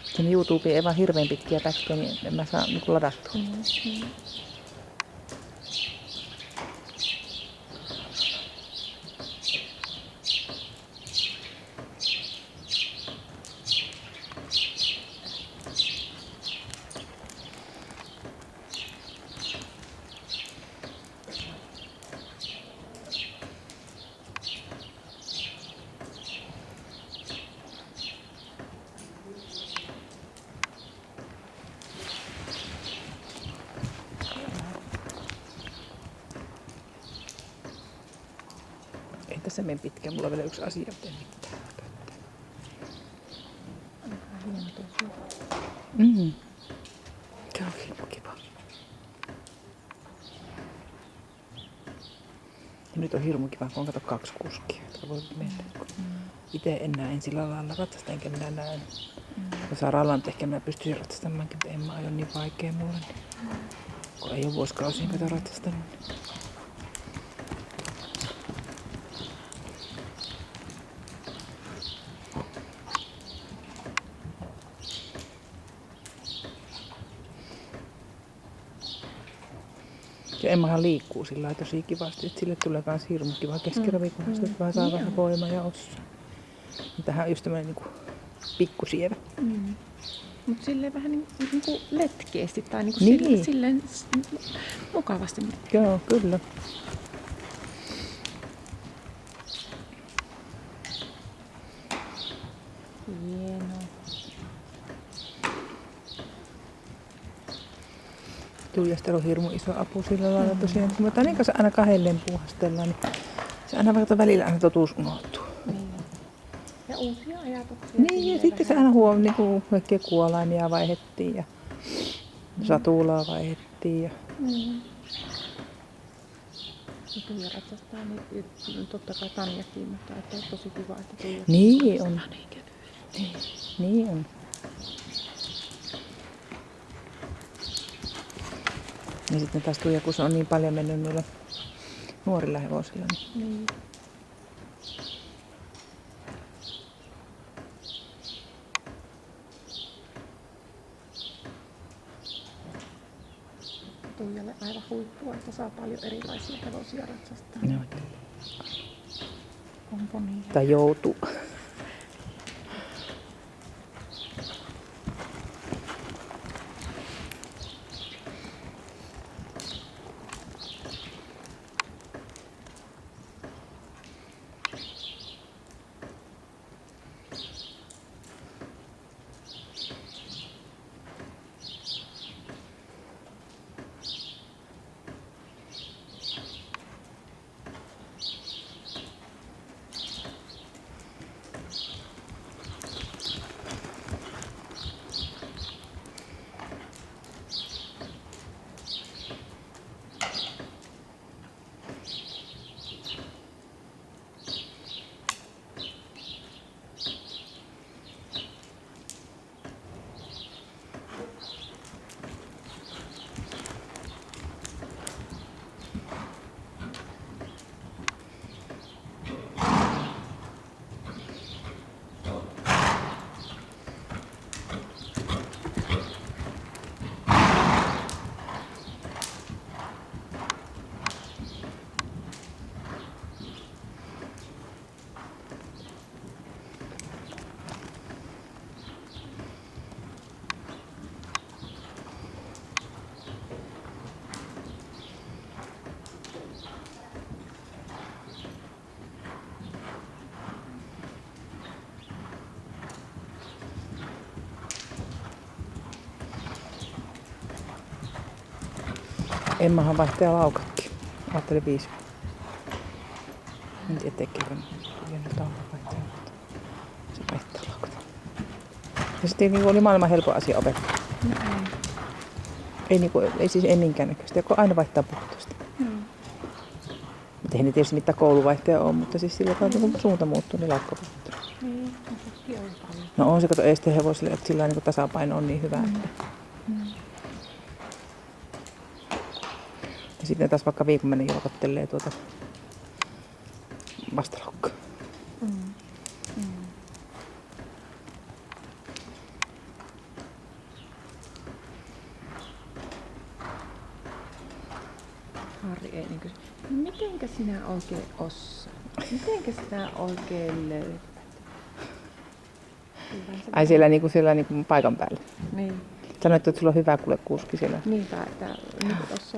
Sen YouTubeen ei vaan hirveän pitkiä pätkiä, niin en mä saa niin ladattua. Ei tässä mene pitkään, mulla on vielä yksi asia, mutta en mitään. Se on hirmu kiva. Ja nyt on hirmu kiva, kun on kato 2 kuskia, jotka voi mennä. Itse en näe sillä lailla ratsasta, enkä minä näen. Kun saa rallan, ehkä minä pystyisin ratsastamaankin, mutta en mä aio niin vaikea mulle. Niin. Kun ei ole vuosikausiin kato ratsastanut. Ja Emmahan liikkuu sillä lailla tosi kivasti, että sille tulee kans hirmu kiva keskiravikohdasta, että vaan saa vähän voimaa ja ossaa. Tähän on just tämmönen niinku pikkusievä. Mut silleen vähän niinku letkeesti tai niinku Niin. silleen mukavasti. Joo, kyllä. Hienoa. Tuijastelu on hirmu iso apu sillä lailla tosiaan. Kun me Tanin kanssa aina kahdelleen puuhastellaan, niin se aina vaikka välillä aina totuus unohtuu. Niin. Ja uusia ajatuksia. Niin, ja sitten se aina niinku kaikkia kuolaimia vaihdettiin ja satulaa vaihdettiin. Ja... Ja Tuija ratsastaa, niin totta kai Tanjakin, mutta että on tosi kiva, että Tuija Niin on. niin kevyesti. Niin on. Ja sitten taas Tuija, kun se on niin paljon mennyt noilla nuorilla hevosilla. Niin. Tuijalle aivan huippua, että saa paljon erilaisia hevosia ratsastaa. No. Onko niin? Tai joutuu. Emmahan vaihtaa laukatkin. Ajattelin 5. En tiedä tekevän. Se vaihtaa laukat. Ja sitten niin oli maailman helpoin asia opettaa. Ei siis ei minkäännäköistä, kun aina vaihtaa puhtoista. Mutta eihän ne tietysti mitään kouluvaihtoja ole, mutta siis sillä tavalla kun suunta muuttuu, niin laukka muuttuu. No on se, kato estehevosille, että sillä niin tasapaino on niin hyvä. Että... Ja sitten taas vaikka viikonmäinen jalkottelee tuota vastalaukkaa. Harri Einin kysyi, no mitenkä sinä oikein osaat? Mitenkä sinä oikein löydät? Ai siellä niinku paikan päällä. Niin. Sanoit, että sulla on hyvä kuule kuski siellä. Niinpä, että nyt tuossa